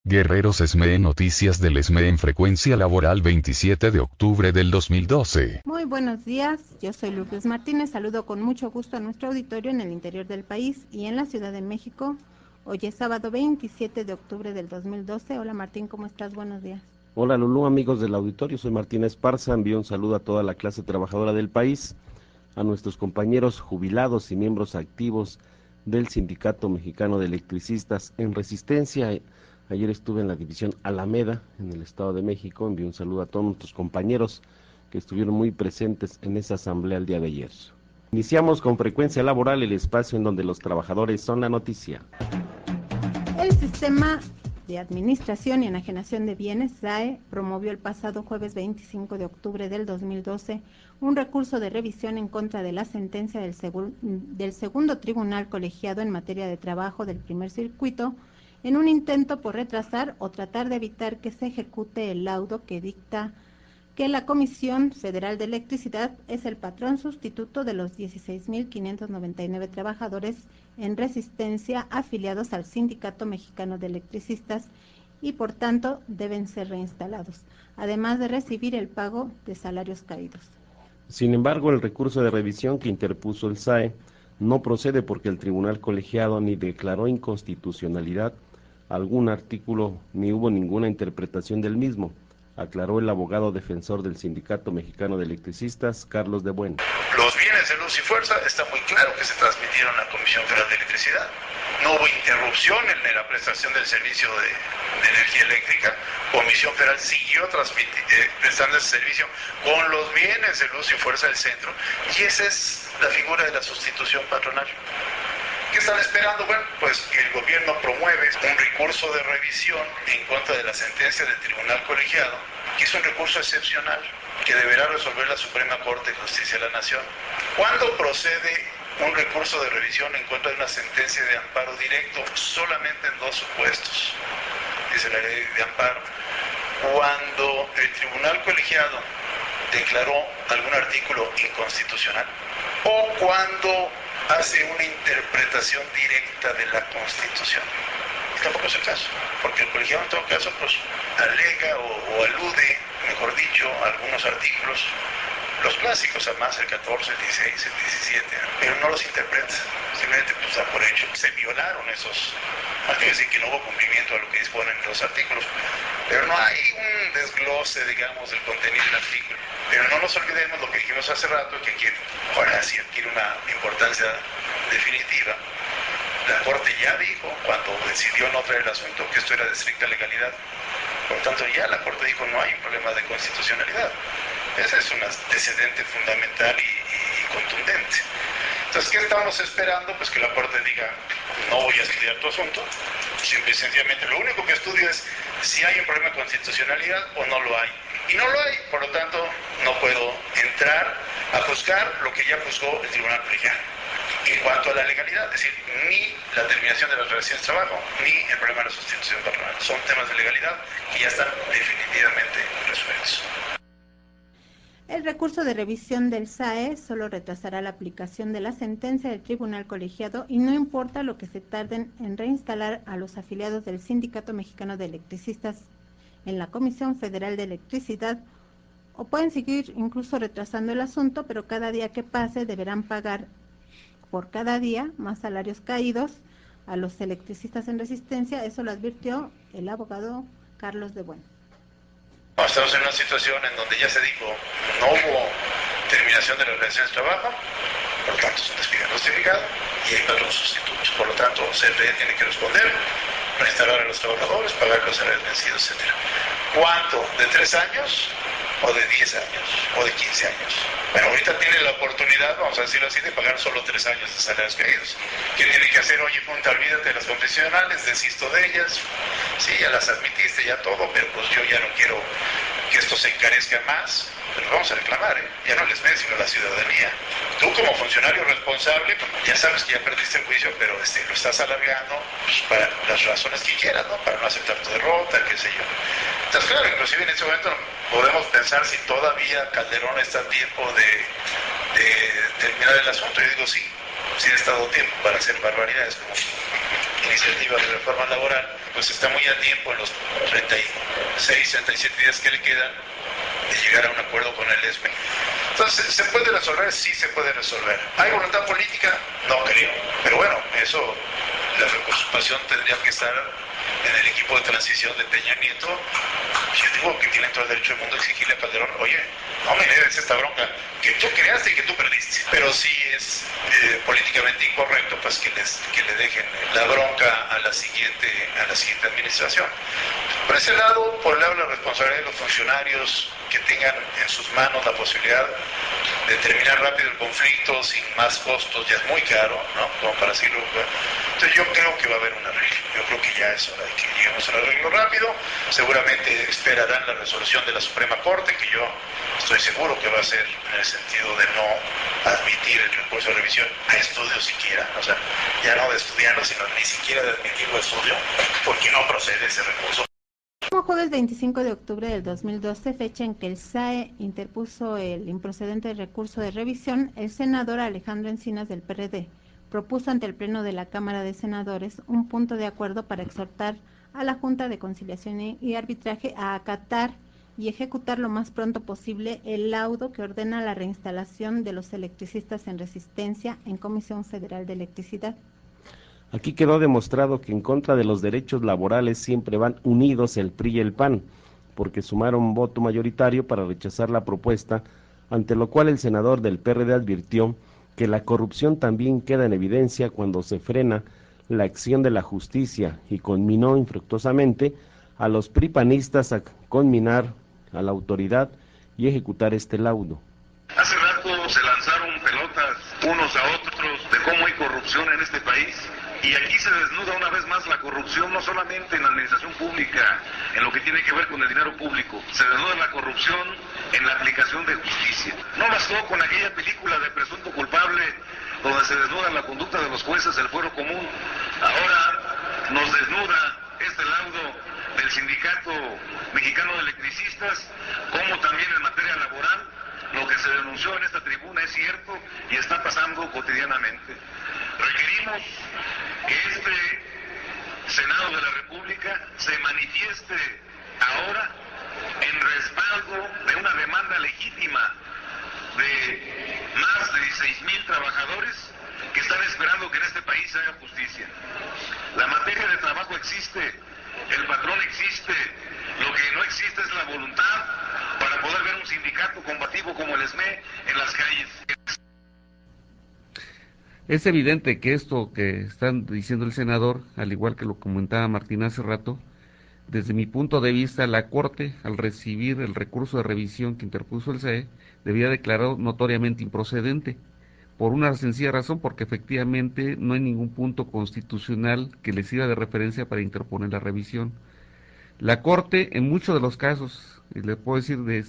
Guerreros SME. Noticias del SME en frecuencia laboral 27 de octubre del 2012. Muy buenos días, yo soy Lourdes Martínez, saludo con mucho gusto a nuestro auditorio en el interior del país y en la Ciudad de México. Hoy es sábado 27 de octubre del 2012. Hola Martín, ¿cómo estás? Buenos días. Hola Lulú, amigos del auditorio, soy Martín Esparza, envío un saludo a toda la clase trabajadora del país, a nuestros compañeros jubilados y miembros activos del Sindicato Mexicano de Electricistas en Resistencia. Ayer estuve en la división Alameda, en el Estado de México, envío un saludo a todos nuestros compañeros que estuvieron muy presentes en esa asamblea el día de ayer. Iniciamos con Frecuencia Laboral, el espacio en donde los trabajadores son la noticia. El Sistema de Administración y Enajenación de Bienes, SAE, promovió el pasado jueves 25 de octubre del 2012 un recurso de revisión en contra de la sentencia del segundo tribunal colegiado en materia de trabajo del primer circuito, en un intento por retrasar o tratar de evitar que se ejecute el laudo que dicta que la Comisión Federal de Electricidad es el patrón sustituto de los 16.599 trabajadores en resistencia afiliados al Sindicato Mexicano de Electricistas y por tanto deben ser reinstalados, además de recibir el pago de salarios caídos. Sin embargo, el recurso de revisión que interpuso el SAE no procede porque el tribunal colegiado ni declaró inconstitucionalidad algún artículo ni hubo ninguna interpretación del mismo, aclaró el abogado defensor del Sindicato Mexicano de Electricistas, Carlos de Bueno. Los bienes de luz y fuerza está muy claro que se transmitieron a la Comisión Federal de Electricidad. No hubo interrupción en la prestación del servicio de energía eléctrica. Comisión Federal siguió prestando ese servicio con los bienes de luz y fuerza del centro, y esa es la figura de la sustitución patronal. ¿Qué están esperando? Bueno, pues que el gobierno promueve un recurso de revisión en contra de la sentencia del Tribunal Colegiado, que es un recurso excepcional que deberá resolver la Suprema Corte de Justicia de la Nación. ¿Cuándo procede un recurso de revisión en contra de una sentencia de amparo directo? Solamente en dos supuestos, dice la ley de amparo. Cuando el Tribunal Colegiado declaró algún artículo inconstitucional o cuando hace una interpretación directa de la Constitución. Tampoco es el caso, porque el colegiado en todo caso pues alega o alude, mejor dicho, a algunos artículos, los clásicos, además el 14, el 16, el 17, pero no los interpreta, simplemente pues da por hecho que se violaron esos. Hay que decir que no hubo cumplimiento a lo que disponen los artículos, pero no hay un desglose, digamos, del contenido del artículo. Pero no nos olvidemos lo que dijimos hace rato, que aquí ahora sí adquiere una importancia definitiva. La Corte ya dijo, cuando decidió no traer el asunto, que esto era de estricta legalidad. Por tanto, ya la Corte dijo no hay un problema de constitucionalidad. Ese es un antecedente fundamental y contundente. Entonces, ¿qué estamos esperando? Pues que la Corte diga, no voy a estudiar tu asunto. Simple y sencillamente, lo único que estudio es si hay un problema de constitucionalidad o no lo hay. Y no lo hay, por lo tanto, no puedo entrar a juzgar lo que ya juzgó el Tribunal Colegiado. En cuanto a la legalidad, es decir, ni la terminación de las relaciones de trabajo, ni el problema de la sustitución patronal. Son temas de legalidad que ya están definitivamente resueltos. El recurso de revisión del SAE solo retrasará la aplicación de la sentencia del Tribunal Colegiado y no importa lo que se tarden en reinstalar a los afiliados del Sindicato Mexicano de Electricistas en la Comisión Federal de Electricidad, o pueden seguir incluso retrasando el asunto, pero cada día que pase deberán pagar por cada día más salarios caídos a los electricistas en resistencia. Eso lo advirtió el abogado Carlos de Bueno. Estamos en una situación en donde ya se dijo, no hubo terminación de las relaciones de trabajo, por lo tanto es un despido justificado y hay patrón sustitutos, por lo tanto CFE tiene que responder, reinstalar a los trabajadores, pagar los salarios vencidos, etc. ¿Cuánto? ¿De 3 años? ¿O de 10 años? ¿O de 15 años? Bueno, ahorita tiene la oportunidad, vamos a decirlo así, de pagar solo 3 años de salarios caídos. ¿Qué tiene que hacer? Oye, Junta, olvídate de las convencionales, desisto de ellas. Sí, ya las admitiste, ya todo, pero pues yo ya no quiero que esto se encarezca más. Pero vamos a reclamar, ya no les ven sino la ciudadanía. Tú como funcionario responsable, ya sabes que ya perdiste el juicio, pero lo estás alargando pues, para las razones que quieras, ¿no? Para no aceptar tu derrota, qué sé yo. Entonces, claro, inclusive en este momento podemos pensar si todavía Calderón está a tiempo de terminar el asunto. Yo digo sí ha estado tiempo para hacer barbaridades como iniciativa de reforma laboral, pues está muy a tiempo en los 36, 37 días que le quedan de llegar a un acuerdo con el ESME. Entonces, ¿se puede resolver? Sí se puede resolver. ¿Hay voluntad política? No creo. Pero bueno, eso, la preocupación tendría que estar en el equipo de transición de Peña Nieto. Yo digo que tienen todo el derecho del mundo a exigirle a Calderón, oye, no me debes esta bronca que tú creaste y que tú perdiste. Pero sí es políticamente incorrecto, pues que le dejen la bronca a la siguiente administración. Por ese lado, por el lado de la responsabilidad de los funcionarios que tengan en sus manos la posibilidad de terminar rápido el conflicto sin más costos, ya es muy caro, ¿no? Como para decirlo. Entonces yo creo que va a haber un arreglo. Yo creo que ya es hora de que lleguemos a un arreglo rápido. Seguramente esperarán la resolución de la Suprema Corte, que yo estoy seguro que va a ser en el sentido de no admitir el recurso de revisión a estudio siquiera, o sea, ya no de estudiarlo, sino ni siquiera de admitirlo a estudio, porque no procede ese recurso. Como jueves 25 de octubre del 2012, fecha en que el SAE interpuso el improcedente recurso de revisión, el senador Alejandro Encinas del PRD propuso ante el Pleno de la Cámara de Senadores un punto de acuerdo para exhortar a la Junta de Conciliación y Arbitraje a acatar y ejecutar lo más pronto posible el laudo que ordena la reinstalación de los electricistas en resistencia en Comisión Federal de Electricidad. Aquí quedó demostrado que en contra de los derechos laborales siempre van unidos el PRI y el PAN, porque sumaron voto mayoritario para rechazar la propuesta, ante lo cual el senador del PRD advirtió que la corrupción también queda en evidencia cuando se frena la acción de la justicia y conminó infructuosamente a los PRI-panistas a conminar a la autoridad y ejecutar este laudo. Hace rato se lanzaron pelotas unos a otros de cómo hay corrupción en este país. Y aquí se desnuda una vez más la corrupción, no solamente en la administración pública, en lo que tiene que ver con el dinero público, se desnuda la corrupción en la aplicación de justicia. No bastó con aquella película de Presunto Culpable, donde se desnuda la conducta de los jueces del fuero común. Ahora nos desnuda este laudo del Sindicato Mexicano de Electricistas, como también en materia laboral, lo que se denunció en esta tribuna es cierto y está pasando cotidianamente. Requerimos que este Senado de la República se manifieste ahora en respaldo de una demanda legítima de más de 16,000 trabajadores que están esperando que en este país se haga justicia. La materia de trabajo existe, el patrón existe, lo que no existe es la voluntad para poder ver un sindicato combativo como el ESME en las calles. Es evidente que esto que están diciendo el senador, al igual que lo comentaba Martín hace rato, desde mi punto de vista, la Corte, al recibir el recurso de revisión que interpuso el SAE, debía declarar notoriamente improcedente, por una sencilla razón, porque efectivamente no hay ningún punto constitucional que les sirva de referencia para interponer la revisión. La Corte, en muchos de los casos, y les puedo decir de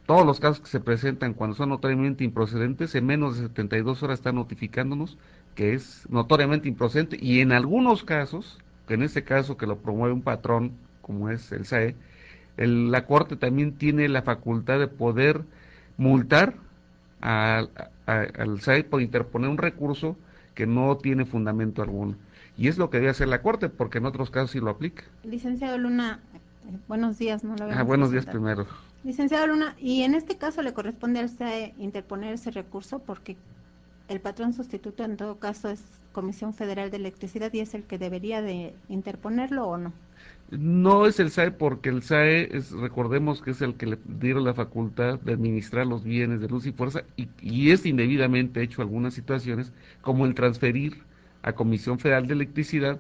todos los casos que se presentan cuando son notoriamente improcedentes, en menos de 72 horas está notificándonos que es notoriamente improcedente, y en algunos casos, que en este caso que lo promueve un patrón como es el SAE, la Corte también tiene la facultad de poder multar al SAE por interponer un recurso que no tiene fundamento alguno. Y es lo que debe hacer la Corte, porque en otros casos sí lo aplica. Licenciado Luna, buenos días. No lo buenos días primero. Licenciado Luna, y en este caso le corresponde al SAE interponer ese recurso porque el patrón sustituto en todo caso es Comisión Federal de Electricidad y es el que debería de interponerlo, ¿o no? No es el SAE, porque el SAE recordemos que es el que le dieron la facultad de administrar los bienes de luz y fuerza, y es indebidamente hecho algunas situaciones, como el transferir a Comisión Federal de Electricidad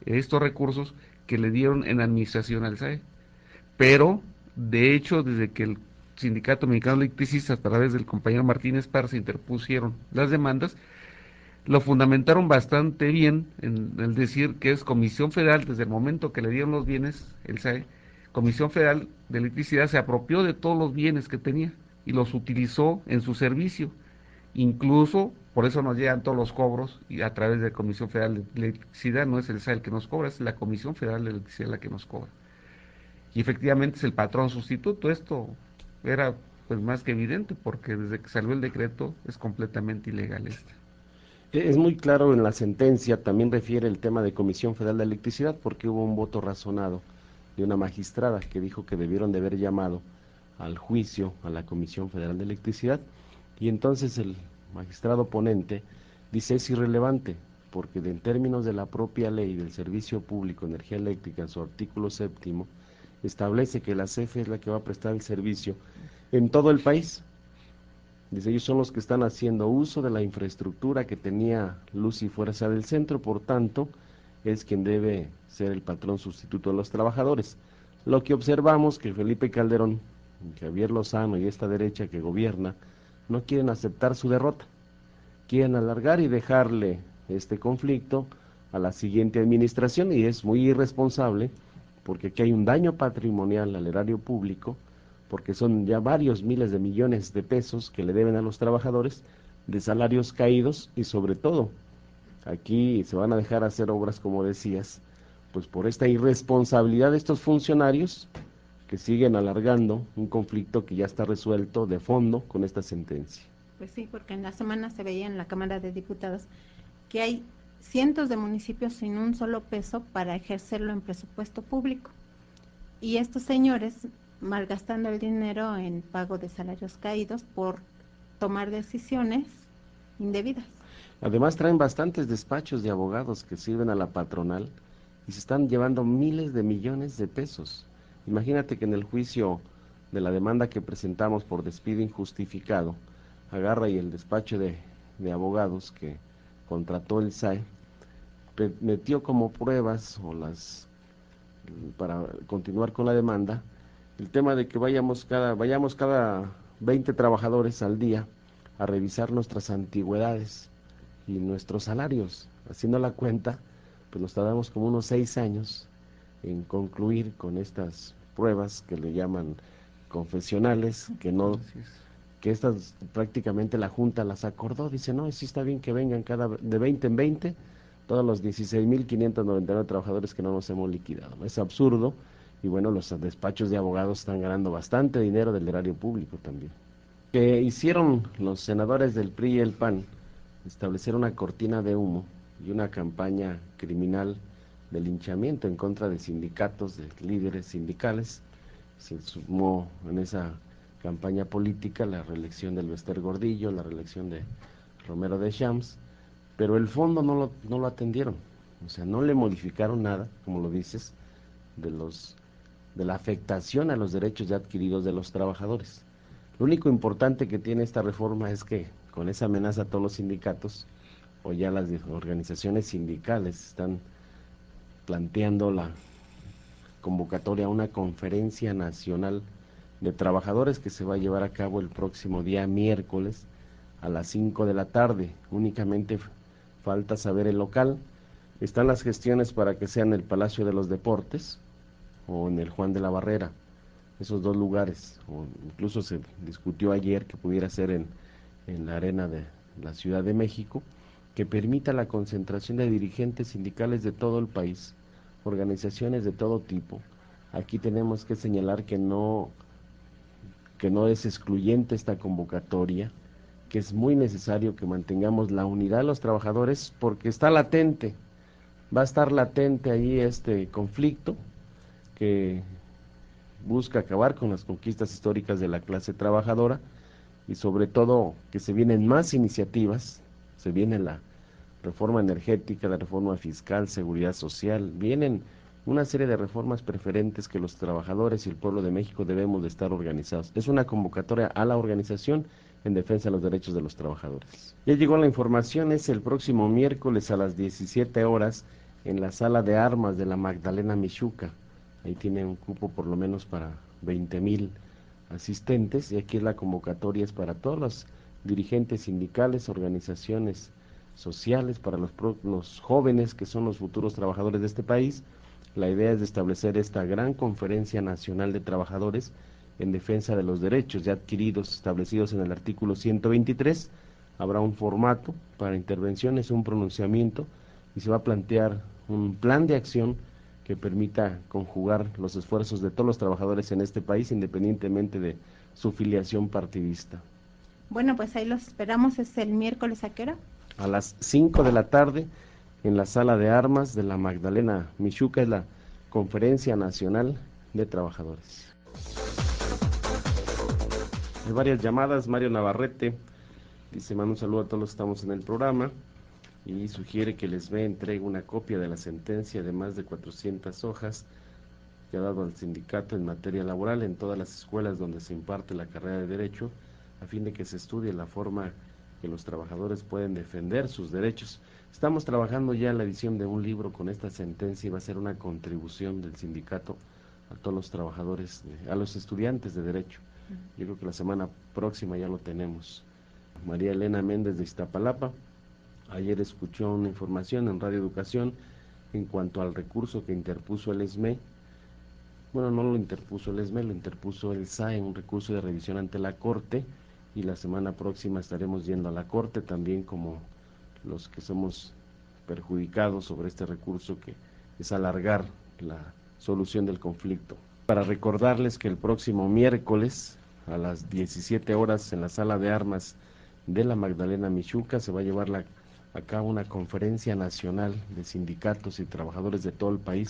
estos recursos que le dieron en administración al SAE. Pero, de hecho, desde que el Sindicato Mexicano de Electricistas, a través del compañero Martín Esparza, interpusieron las demandas, lo fundamentaron bastante bien en el decir que es Comisión Federal, desde el momento que le dieron los bienes, el SAE, Comisión Federal de Electricidad se apropió de todos los bienes que tenía y los utilizó en su servicio. Incluso, por eso nos llegan todos los cobros, y a través de Comisión Federal de Electricidad, no es el SAE el que nos cobra, es la Comisión Federal de Electricidad la que nos cobra. Y efectivamente es el patrón sustituto. Esto era pues más que evidente, porque desde que salió el decreto es completamente ilegal esto. Es muy claro en la sentencia, también refiere el tema de Comisión Federal de Electricidad, porque hubo un voto razonado de una magistrada que dijo que debieron de haber llamado al juicio a la Comisión Federal de Electricidad, y entonces el magistrado ponente dice es irrelevante, porque en términos de la propia ley del Servicio Público de Energía Eléctrica, en su artículo 7º, establece que la CFE es la que va a prestar el servicio en todo el país. Dice, ellos son los que están haciendo uso de la infraestructura que tenía Luz y Fuerza del Centro, por tanto, es quien debe ser el patrón sustituto de los trabajadores. Lo que observamos que Felipe Calderón, Javier Lozano y esta derecha que gobierna, no quieren aceptar su derrota. Quieren alargar y dejarle este conflicto a la siguiente administración, y es muy irresponsable, porque aquí hay un daño patrimonial al erario público, porque son ya varios miles de millones de pesos que le deben a los trabajadores de salarios caídos, y sobre todo, aquí se van a dejar hacer obras, como decías, pues por esta irresponsabilidad de estos funcionarios que siguen alargando un conflicto que ya está resuelto de fondo con esta sentencia. Pues sí, porque en la semana se veía en la Cámara de Diputados que hay cientos de municipios sin un solo peso para ejercerlo en presupuesto público. Y estos señores malgastando el dinero en pago de salarios caídos por tomar decisiones indebidas. Además traen bastantes despachos de abogados que sirven a la patronal y se están llevando miles de millones de pesos. Imagínate que en el juicio de la demanda que presentamos por despido injustificado, agarra y el despacho de abogados que contrató el SAE metió como pruebas para continuar con la demanda el tema de que vayamos cada 20 trabajadores al día a revisar nuestras antigüedades y nuestros salarios. Haciendo la cuenta, pues nos tardamos como unos 6 años en concluir con estas pruebas que le llaman confesionales, que estas prácticamente la Junta las acordó. Dice, no, sí está bien que vengan de 20 en 20, todos los 16.599 trabajadores que no nos hemos liquidado. Es absurdo. Y bueno, los despachos de abogados están ganando bastante dinero del erario público también. Que hicieron los senadores del PRI y el PAN, establecer una cortina de humo y una campaña criminal de linchamiento en contra de sindicatos, de líderes sindicales. Se sumó en esa campaña política la reelección del Bester Gordillo, la reelección de Romero de Champs, pero el fondo no lo atendieron, o sea, no le modificaron nada, como lo dices, de la afectación a los derechos ya adquiridos de los trabajadores. Lo único importante que tiene esta reforma es que con esa amenaza a todos los sindicatos, o ya las organizaciones sindicales están planteando la convocatoria a una conferencia nacional de trabajadores que se va a llevar a cabo el próximo día miércoles a las 5 de la tarde. Únicamente falta saber el local. Están las gestiones para que sea en el Palacio de los Deportes o en el Juan de la Barrera, esos dos lugares, o incluso se discutió ayer que pudiera ser en la arena de la Ciudad de México, que permita la concentración de dirigentes sindicales de todo el país, organizaciones de todo tipo. Aquí tenemos que señalar que no es excluyente esta convocatoria, que es muy necesario que mantengamos la unidad de los trabajadores, porque está latente, va a estar latente ahí este conflicto que busca acabar con las conquistas históricas de la clase trabajadora, y sobre todo que se vienen más iniciativas, se viene la reforma energética, la reforma fiscal, seguridad social, vienen una serie de reformas preferentes que los trabajadores y el pueblo de México debemos de estar organizados. Es una convocatoria a la organización en defensa de los derechos de los trabajadores. Ya llegó la información, es el próximo miércoles a las 17 horas en la sala de armas de la Magdalena Mixhuca. Ahí tiene un cupo por lo menos para 20,000 asistentes, y aquí la convocatoria es para todos los dirigentes sindicales, organizaciones sociales, para los jóvenes que son los futuros trabajadores de este país. La idea es de establecer esta gran conferencia nacional de trabajadores en defensa de los derechos ya adquiridos, establecidos en el artículo 123. Habrá un formato para intervenciones, un pronunciamiento, y se va a plantear un plan de acción que permita conjugar los esfuerzos de todos los trabajadores en este país, independientemente de su filiación partidista. Bueno, pues ahí los esperamos. ¿Es el miércoles a qué hora? a las 5 de la tarde en la sala de armas de la Magdalena Mixhuca, es la Conferencia Nacional de Trabajadores. Hay varias llamadas. Mario Navarrete dice: manda un saludo a todos los que estamos en el programa y sugiere que el SME entregue una copia de la sentencia de más de 400 hojas que ha dado al sindicato en materia laboral en todas las escuelas donde se imparte la carrera de Derecho, a fin de que se estudie la forma que los trabajadores pueden defender sus derechos. Estamos trabajando ya en la edición de un libro con esta sentencia y va a ser una contribución del sindicato a todos los trabajadores, a los estudiantes de Derecho. Yo creo que la semana próxima ya lo tenemos. María Elena Méndez de Iztapalapa: ayer escuchó una información en Radio Educación en cuanto al recurso que interpuso el SME. Bueno, no lo interpuso el SME, lo interpuso el SAE, un recurso de revisión ante la Corte, y la semana próxima estaremos yendo a la Corte también como los que somos perjudicados sobre este recurso, que es alargar la solución del conflicto. Para recordarles que el próximo miércoles a las 17 horas en la sala de armas de la Magdalena Mixhuca se va a llevar a cabo una conferencia nacional de sindicatos y trabajadores de todo el país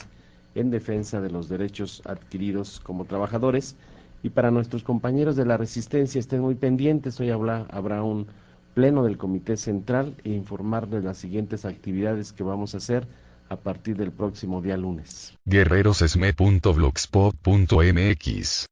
en defensa de los derechos adquiridos como trabajadores. Y para nuestros compañeros de la Resistencia, estén muy pendientes. Hoy habrá un pleno del Comité Central e informarles las siguientes actividades que vamos a hacer a partir del próximo día lunes. guerrerosesme.blogspot.mx